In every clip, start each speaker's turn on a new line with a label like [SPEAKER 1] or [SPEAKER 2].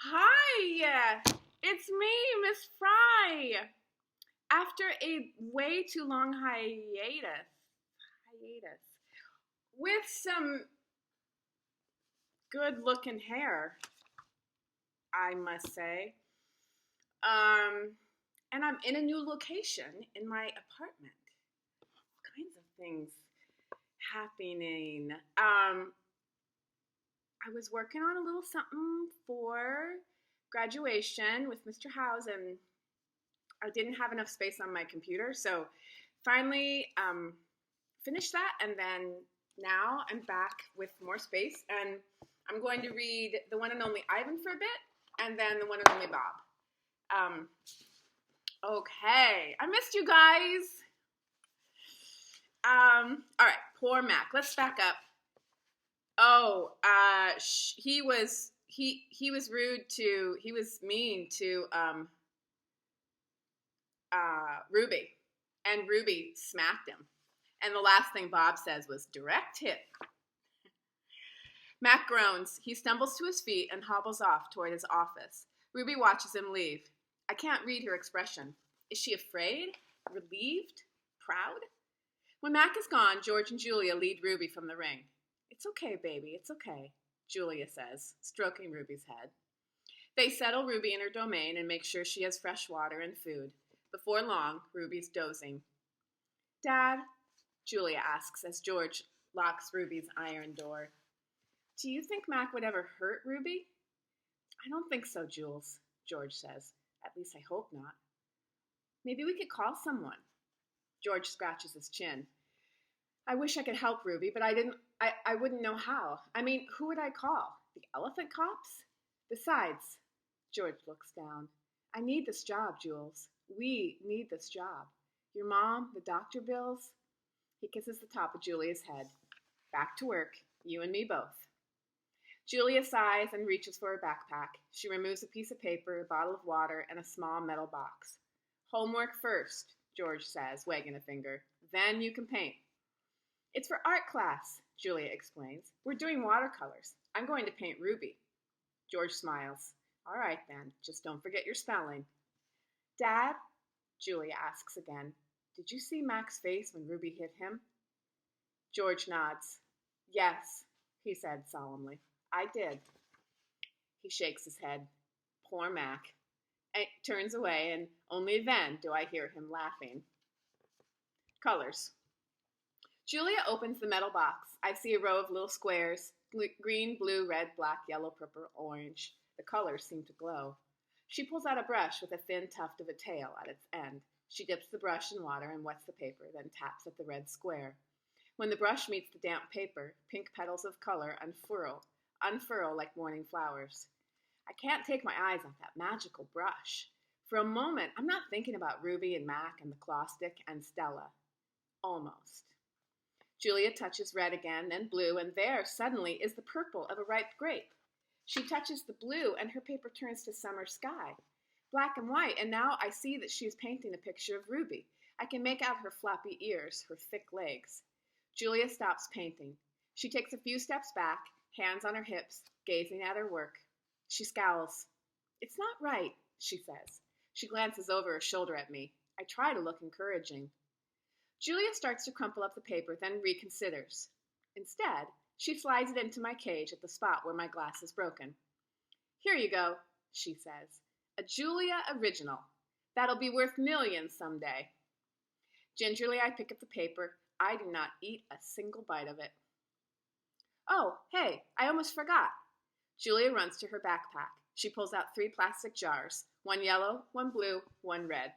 [SPEAKER 1] Hi, it's me, Miss Fry. After a way too long hiatus, with some good-looking hair, I must say. Um, and I'm in a new location in my apartment. All kinds of things happening. I was working on a little something for graduation with Mr. House, and I didn't have enough space on my computer, so finally finished that, and then now I'm back with more space, and I'm going to read The One and Only Ivan for a bit, and then The One and Only Bob. Okay, I missed you guys. All right, poor Mac. Let's back up. Oh, he was rude to, he was mean to Ruby, and Ruby smacked him. And the last thing Bob says was, direct hit. Mac groans. He stumbles to his feet and hobbles off toward his office. Ruby watches him leave. I can't read her expression. Is she afraid? Relieved? Proud? When Mac is gone, George and Julia lead Ruby from the ring. It's okay, baby, it's okay, Julia says, stroking Ruby's head. They settle Ruby in her domain and make sure she has fresh water and food. Before long, Ruby's dozing. Dad, Julia asks as George locks Ruby's iron door. Do you think Mac would ever hurt Ruby? I don't think so, Jules, George says. At least I hope not. Maybe we could call someone. George scratches his chin. I wish I could help Ruby, but I wouldn't know how. I mean, who would I call? The elephant cops? Besides, George looks down. I need this job, Jules. We need this job. Your mom, the doctor bills. He kisses the top of Julia's head. Back to work, you and me both. Julia sighs and reaches for her backpack. She removes a piece of paper, a bottle of water, and a small metal box. Homework first, George says, wagging a finger. Then you can paint. It's for art class, Julia explains. We're doing watercolors. I'm going to paint Ruby. George smiles. All right, then. Just don't forget your spelling. Dad, Julia asks again, did you see Mac's face when Ruby hit him? George nods. Yes, he said solemnly. I did. He shakes his head. Poor Mac. And turns away, and only then do I hear him laughing. Colors. Julia opens the metal box. I see a row of little squares. Green, blue, red, black, yellow, purple, orange. The colors seem to glow. She pulls out a brush with a thin tuft of a tail at its end. She dips the brush in water and wets the paper, then taps at the red square. When the brush meets the damp paper, pink petals of color unfurl like morning flowers. I can't take my eyes off that magical brush. For a moment, I'm not thinking about Ruby and Mac and the claw stick and Stella. Almost. Julia touches red again, then blue, and there, suddenly, is the purple of a ripe grape. She touches the blue, and her paper turns to summer sky. Black and white, and now I see that she is painting a picture of Ruby. I can make out her floppy ears, her thick legs. Julia stops painting. She takes a few steps back, hands on her hips, gazing at her work. She scowls. It's not right, she says. She glances over her shoulder at me. I try to look encouraging. Julia starts to crumple up the paper, then reconsiders. Instead, she slides it into my cage at the spot where my glass is broken. Here you go, she says. A Julia original. That'll be worth millions someday. Gingerly, I pick up the paper. I do not eat a single bite of it. Oh, hey, I almost forgot. Julia runs to her backpack. She pulls out 3 plastic jars, one yellow, one blue, one red.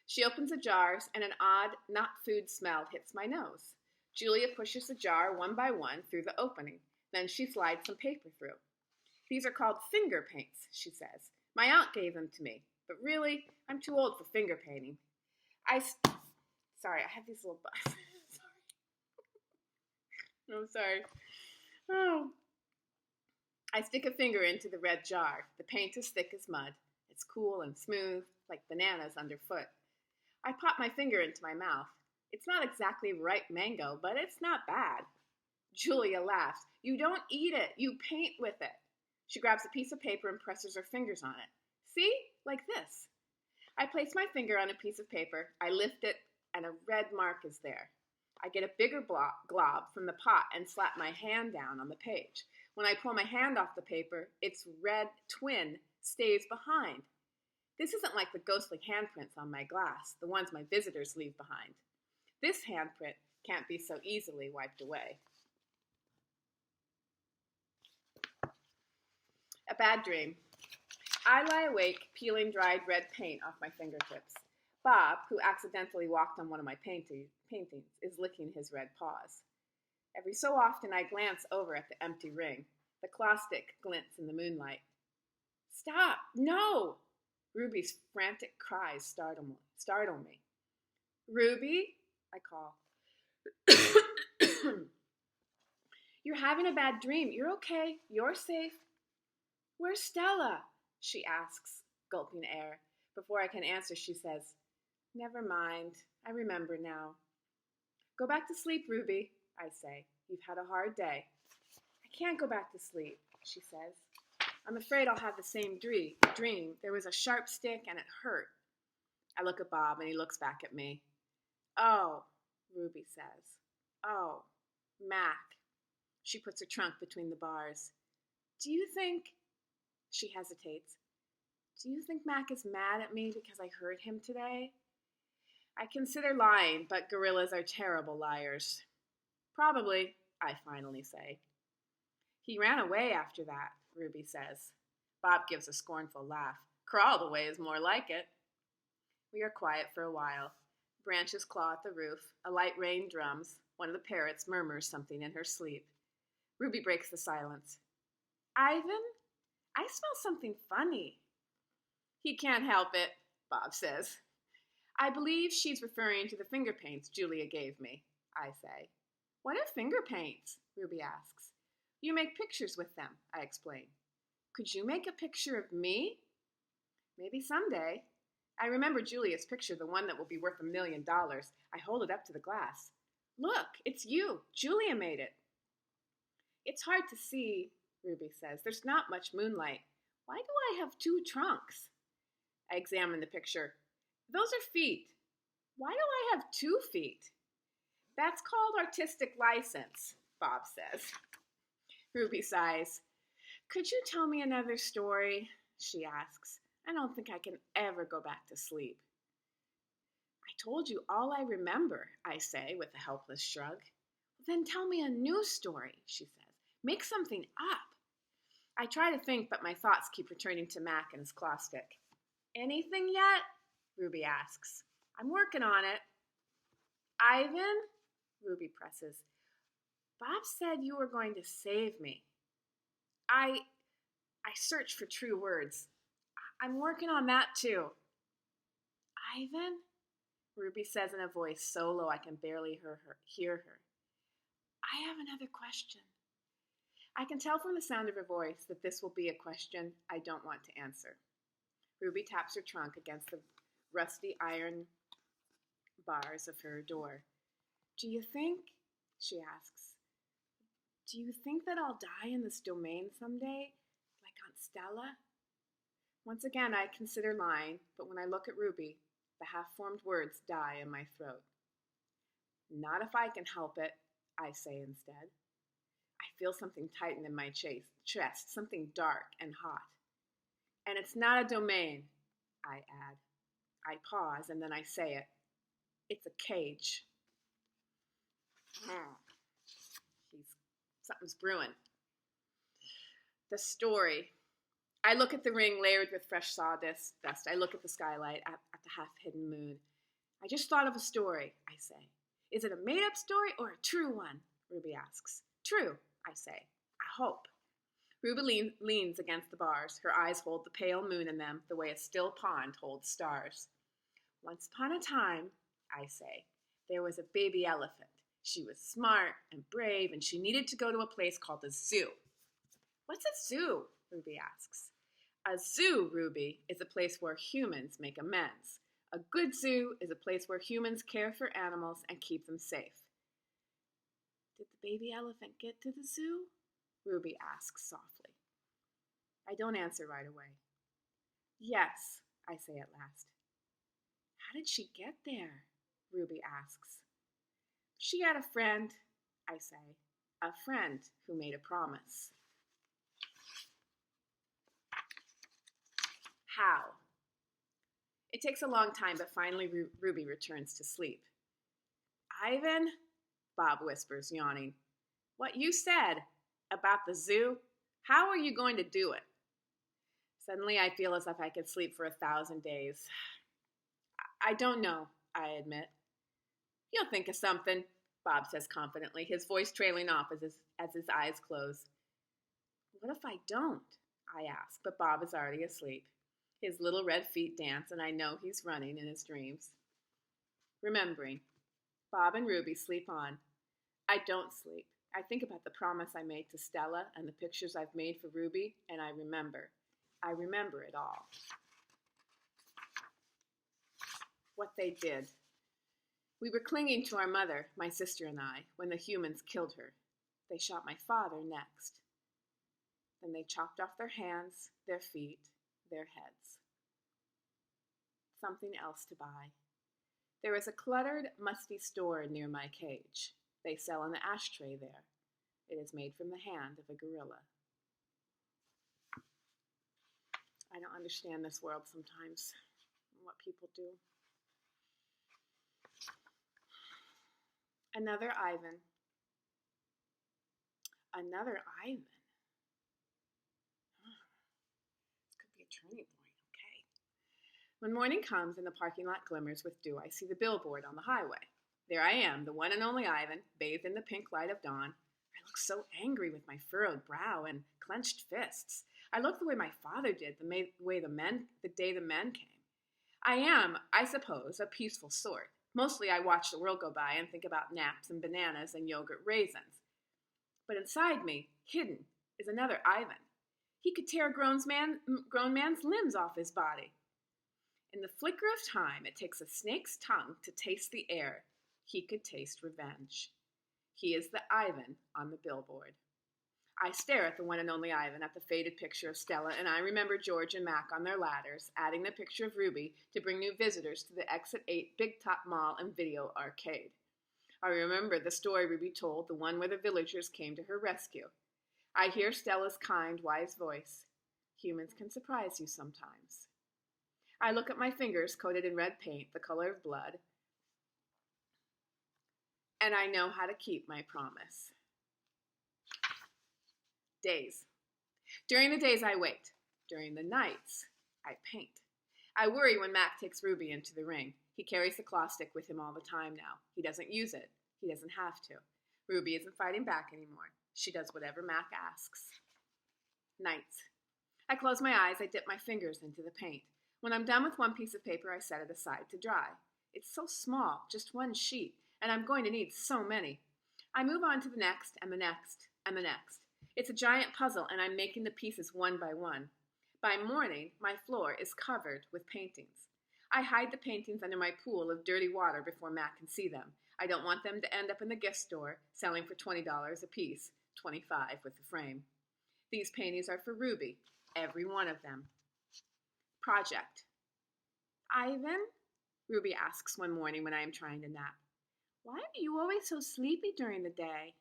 [SPEAKER 1] She opens the jars, and an odd, not food smell hits my nose. Julia pushes the jar one by one through the opening. Then she slides some paper through. These are called finger paints, she says. My aunt gave them to me, but really, I'm too old for finger painting. Sorry, I have these little bugs. I'm sorry. Oh. I stick a finger into the red jar. The paint is thick as mud. It's cool and smooth, like bananas underfoot. I pop my finger into my mouth. It's not exactly ripe mango, but it's not bad. Julia laughs. You don't eat it. You paint with it. She grabs a piece of paper and presses her fingers on it. See? Like this. I place my finger on a piece of paper, I lift it, and a red mark is there. I get a bigger glob from the pot and slap my hand down on the page. When I pull my hand off the paper, its red twin stays behind. This isn't like the ghostly handprints on my glass, the ones my visitors leave behind. This handprint can't be so easily wiped away. A bad dream. I lie awake, peeling dried red paint off my fingertips. Bob, who accidentally walked on one of my paintings, is licking his red paws. Every so often I glance over at the empty ring. The claw stick glints in the moonlight. Stop! No! Ruby's frantic cries startle me. Ruby, I call. You're having a bad dream. You're okay. You're safe. Where's Stella? She asks, gulping air. Before I can answer, she says, Never mind. I remember now. Go back to sleep, Ruby, I say. You've had a hard day. I can't go back to sleep, she says. I'm afraid I'll have the same dream. There was a sharp stick and it hurt. I look at Bob and he looks back at me. Oh, Ruby says. Oh, Mac. She puts her trunk between the bars. Do you think... She hesitates. Do you think Mac is mad at me because I hurt him today? I consider lying, but gorillas are terrible liars. Probably, I finally say. He ran away after that, Ruby says. Bob gives a scornful laugh. Crawled away is more like it. We are quiet for a while. Branches claw at the roof. A light rain drums. One of the parrots murmurs something in her sleep. Ruby breaks the silence. Ivan, I smell something funny. He can't help it, Bob says. I believe she's referring to the finger paints Julia gave me, I say. What are finger paints? Ruby asks. You make pictures with them, I explain. Could you make a picture of me? Maybe someday. I remember Julia's picture, the one that will be worth $1 million. I hold it up to the glass. Look, it's you. Julia made it. It's hard to see, Ruby says. There's not much moonlight. Why do I have 2 trunks? I examine the picture. Those are feet. Why do I have 2 feet? That's called artistic license, Bob says. Ruby sighs. Could you tell me another story? She asks. I don't think I can ever go back to sleep. I told you all I remember, I say with a helpless shrug. Then tell me a new story, she says. Make something up. I try to think, but my thoughts keep returning to Mac and his claw stick. Anything yet? Ruby asks. I'm working on it. Ivan? Ruby presses. Bob said you were going to save me. I search for true words. I'm working on that too. Ivan? Ruby says in a voice so low I can barely hear her. I have another question. I can tell from the sound of her voice that this will be a question I don't want to answer. Ruby taps her trunk against the rusty iron bars of her door. Do you think, she asks, do you think that I'll die in this domain someday, like Aunt Stella? Once again, I consider lying, but when I look at Ruby, the half-formed words die in my throat. Not if I can help it, I say instead. I feel something tighten in my chest, something dark and hot. And it's not a domain, I add. I pause, and then I say it. It's a cage. Something's brewing. The story. I look at the ring layered with fresh sawdust. I look at the skylight, at the half-hidden moon. I just thought of a story, I say. Is it a made-up story or a true one? Ruby asks. True, I say. I hope. Ruby leans against the bars. Her eyes hold the pale moon in them the way a still pond holds stars. Once upon a time, I say, there was a baby elephant. She was smart and brave, and she needed to go to a place called a zoo. What's a zoo? Ruby asks. A zoo, Ruby, is a place where humans make amends. A good zoo is a place where humans care for animals and keep them safe. Did the baby elephant get to the zoo? Ruby asks softly. I don't answer right away. Yes, I say at last. How did she get there? Ruby asks. She had a friend, I say. A friend who made a promise. How? It takes a long time, but finally Ruby returns to sleep. Ivan, Bob whispers, yawning. What you said about the zoo, how are you going to do it? Suddenly I feel as if I could sleep for 1,000 days. I don't know, I admit. You'll think of something, Bob says confidently, his voice trailing off as his eyes close. What if I don't? I ask, but Bob is already asleep. His little red feet dance, and I know he's running in his dreams. Remembering, Bob and Ruby sleep on. I don't sleep. I think about the promise I made to Stella and the pictures I've made for Ruby, and I remember. I remember it all. What they did. We were clinging to our mother, my sister and I, when the humans killed her. They shot my father next. Then they chopped off their hands, their feet, their heads. Something else to buy. There is a cluttered, musty store near my cage. They sell an ashtray there. It is made from the hand of a gorilla. I don't understand this world sometimes, what people do. Another Ivan. Another Ivan. This could be a turning point, okay. When morning comes and the parking lot glimmers with dew, I see the billboard on the highway. There I am, the one and only Ivan, bathed in the pink light of dawn. I look so angry with my furrowed brow and clenched fists. I look the way my father did, the day the men came. I am, I suppose, a peaceful sort. Mostly I watch the world go by and think about naps and bananas and yogurt raisins. But inside me, hidden, is another Ivan. He could tear a grown man's limbs off his body. In the flicker of time it takes a snake's tongue to taste the air, he could taste revenge. He is the Ivan on the billboard. I stare at the one and only Ivan, at the faded picture of Stella, and I remember George and Mac on their ladders, adding the picture of Ruby to bring new visitors to the Exit 8 Big Top Mall and Video Arcade. I remember the story Ruby told, the one where the villagers came to her rescue. I hear Stella's kind, wise voice. Humans can surprise you sometimes. I look at my fingers coated in red paint, the color of blood, and I know how to keep my promise. Days. During the days I wait. During the nights, I paint. I worry when Mac takes Ruby into the ring. He carries the claw stick with him all the time now. He doesn't use it. He doesn't have to. Ruby isn't fighting back anymore. She does whatever Mac asks. Nights. I close my eyes. I dip my fingers into the paint. When I'm done with one piece of paper, I set it aside to dry. It's so small, just one sheet, and I'm going to need so many. I move on to the next and the next and the next. It's a giant puzzle, and I'm making the pieces one by one. By morning, my floor is covered with paintings. I hide the paintings under my pool of dirty water before Mac can see them. I don't want them to end up in the gift store, selling for $20 a piece, $25 with the frame. These paintings are for Ruby, every one of them. Project. Ivan? Ruby asks one morning when I am trying to nap. Why are you always so sleepy during the day?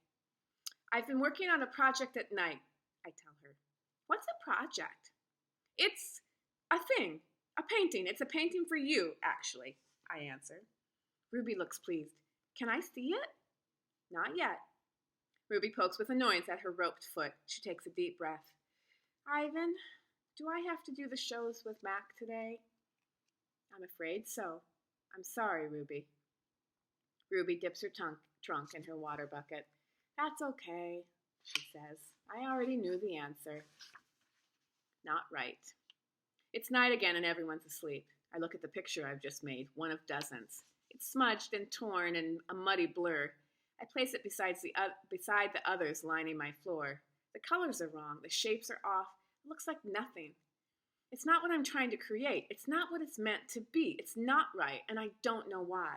[SPEAKER 1] I've been working on a project at night, I tell her. What's a project? It's a thing, a painting. It's a painting for you, actually, I answer. Ruby looks pleased. Can I see it? Not yet. Ruby pokes with annoyance at her roped foot. She takes a deep breath. Ivan, do I have to do the shows with Mac today? I'm afraid so. I'm sorry, Ruby. Ruby dips her trunk in her water bucket. That's okay, she says. I already knew the answer. Not right. It's night again and everyone's asleep. I look at the picture I've just made, one of dozens. It's smudged and torn and a muddy blur. I place it beside the others lining my floor. The colors are wrong. The shapes are off. It looks like nothing. It's not what I'm trying to create. It's not what it's meant to be. It's not right, and I don't know why.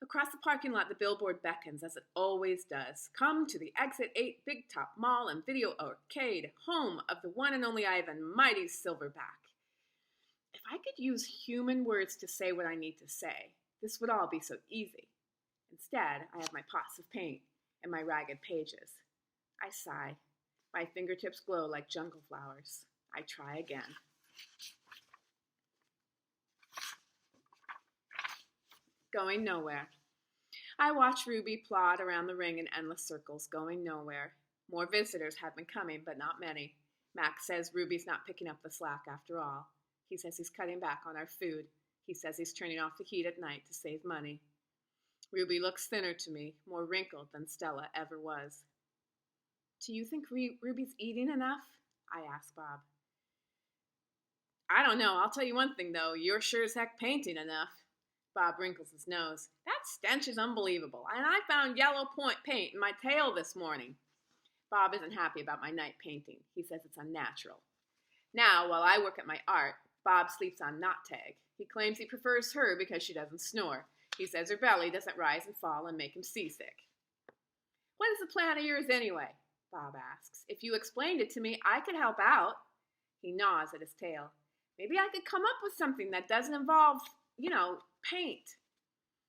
[SPEAKER 1] Across the parking lot, the billboard beckons, as it always does. Come to the Exit 8 Big Top Mall and Video Arcade, home of the one and only Ivan, mighty Silverback. If I could use human words to say what I need to say, this would all be so easy. Instead, I have my pots of paint and my ragged pages. I sigh. My fingertips glow like jungle flowers. I try again. Going nowhere. I watch Ruby plod around the ring in endless circles, going nowhere. More visitors have been coming, but not many. Max says Ruby's not picking up the slack after all. He says he's cutting back on our food. He says he's turning off the heat at night to save money. Ruby looks thinner to me, more wrinkled than Stella ever was. Do you think Ruby's eating enough? I ask Bob. I don't know. I'll tell you one thing, though. You're sure as heck painting enough. Bob wrinkles his nose. That stench is unbelievable, and I found yellow point paint in my tail this morning. Bob isn't happy about my night painting. He says it's unnatural. Now, while I work at my art, Bob sleeps on Knot Tag. He claims he prefers her because she doesn't snore. He says her belly doesn't rise and fall and make him seasick. What is the plan of yours anyway? Bob asks. If you explained it to me, I could help out. He gnaws at his tail. Maybe I could come up with something that doesn't involve, paint.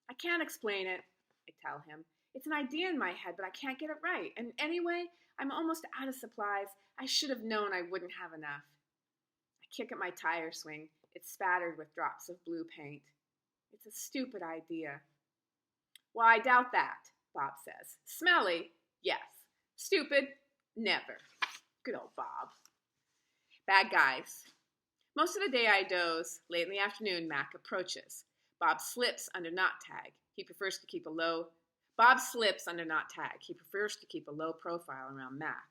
[SPEAKER 1] I can't explain it, I tell him. It's an idea in my head, but I can't get it right. And anyway, I'm almost out of supplies. I should have known I wouldn't have enough. I kick at my tire swing. It's spattered with drops of blue paint. It's a stupid idea. Well, I doubt that, Bob says. Smelly? Yes. Stupid? Never. Good old Bob. Bad guys. Most of the day I doze. Late in the afternoon, Mac approaches. Bob slips under Knot Tag. He prefers to keep a low profile around Mac.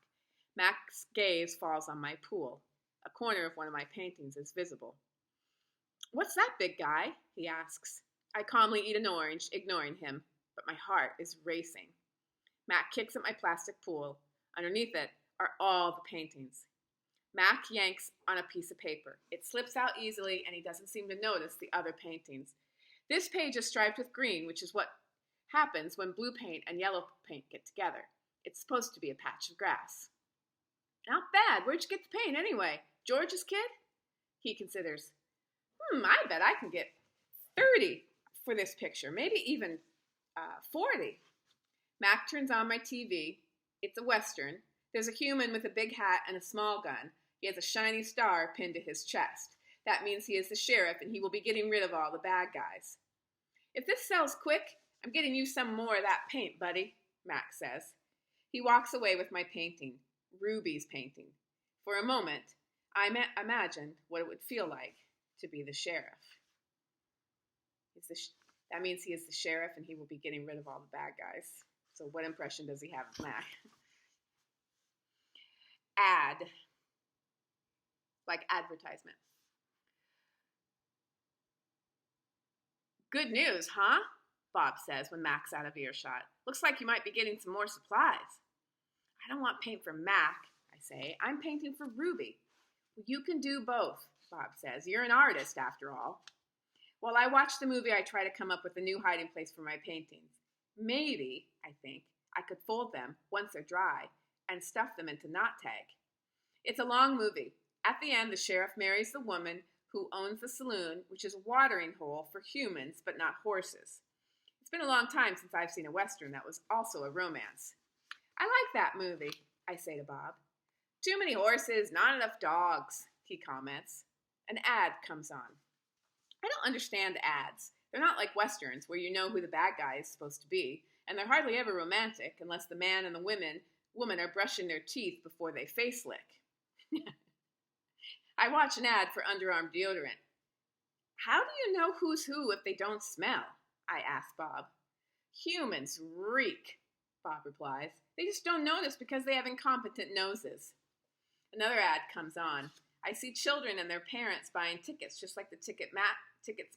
[SPEAKER 1] Mac's gaze falls on my pool. A corner of one of my paintings is visible. What's that big guy? He asks. I calmly eat an orange, ignoring him, but my heart is racing. Mac kicks at my plastic pool. Underneath it are all the paintings. Mac yanks on a piece of paper. It slips out easily, and he doesn't seem to notice the other paintings. This page is striped with green, which is what happens when blue paint and yellow paint get together. It's supposed to be a patch of grass. Not bad. Where'd you get the paint anyway? George's kid? He considers. I bet I can get 30 for this picture, maybe even 40. Mac turns on my TV. It's a Western. There's a human with a big hat and a small gun. He has a shiny star pinned to his chest. That means he is the sheriff, and he will be getting rid of all the bad guys. If this sells quick, I'm getting you some more of that paint, buddy, Mac says. He walks away with my painting, Ruby's painting. For a moment, I imagined what it would feel like to be the sheriff. That means he is the sheriff, and he will be getting rid of all the bad guys. So what impression does he have of Mac? Ad. Like advertisement. Good news, huh? Bob says when Mac's out of earshot. Looks like you might be getting some more supplies. I don't want paint for Mac, I say. I'm painting for Ruby. Well, you can do both, Bob says. You're an artist, after all. While I watch the movie, I try to come up with a new hiding place for my paintings. Maybe, I think, I could fold them, once they're dry, and stuff them into Knot Tag. It's a long movie. At the end, the sheriff marries the woman who owns the saloon, which is a watering hole for humans, but not horses. It's been a long time since I've seen a Western that was also a romance. I like that movie, I say to Bob. Too many horses, not enough dogs, he comments. An ad comes on. I don't understand ads. They're not like Westerns, where you know who the bad guy is supposed to be, and they're hardly ever romantic unless the man and the woman are brushing their teeth before they face lick. I watch an ad for underarm deodorant. How do you know who's who if they don't smell? I ask Bob. Humans reek, Bob replies. They just don't notice because they have incompetent noses. Another ad comes on. I see children and their parents buying tickets, just like the tickets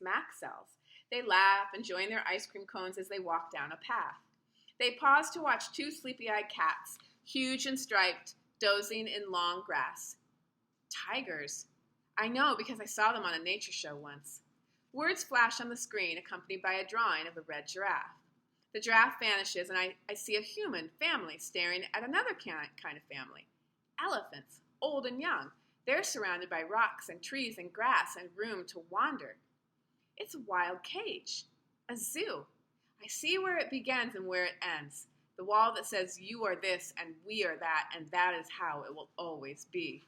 [SPEAKER 1] Mac sells. They laugh, enjoying their ice cream cones as they walk down a path. They pause to watch two sleepy-eyed cats, huge and striped, dozing in long grass. Tigers. I know because I saw them on a nature show once. Words flash on the screen, accompanied by a drawing of a red giraffe. The giraffe vanishes, and I see a human family staring at another kind of family. Elephants, old and young. They're surrounded by rocks and trees and grass and room to wander. It's a wild cage, a zoo. I see where it begins and where it ends. The wall that says you are this and we are that, and that is how it will always be.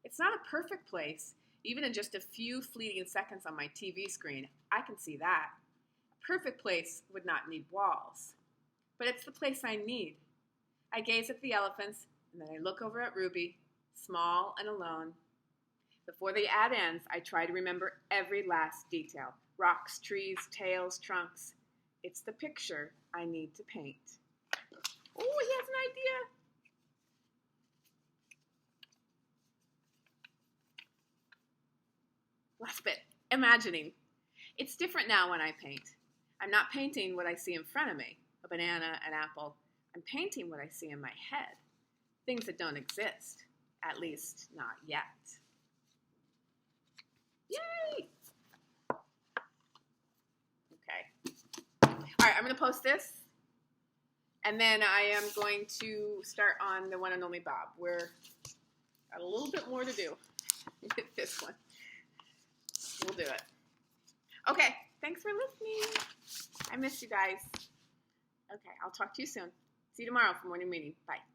[SPEAKER 1] It's not a perfect place. Even in just a few fleeting seconds on my TV screen, I can see that. A perfect place would not need walls. But it's the place I need. I gaze at the elephants, and then I look over at Ruby, small and alone. Before the ad ends, I try to remember every last detail. Rocks, trees, tails, trunks. It's the picture I need to paint. Oh, he has an idea. Last bit, imagining. It's different now when I paint. I'm not painting what I see in front of me, a banana, an apple. I'm painting what I see in my head, things that don't exist, at least not yet. Yay! Okay. All right, I'm going to post this, and then I am going to start on the one and only Bob. We're got a little bit more to do with this one. We'll do it. Okay, thanks for listening. I miss you guys. Okay, I'll talk to you soon. See you tomorrow for morning meeting. Bye.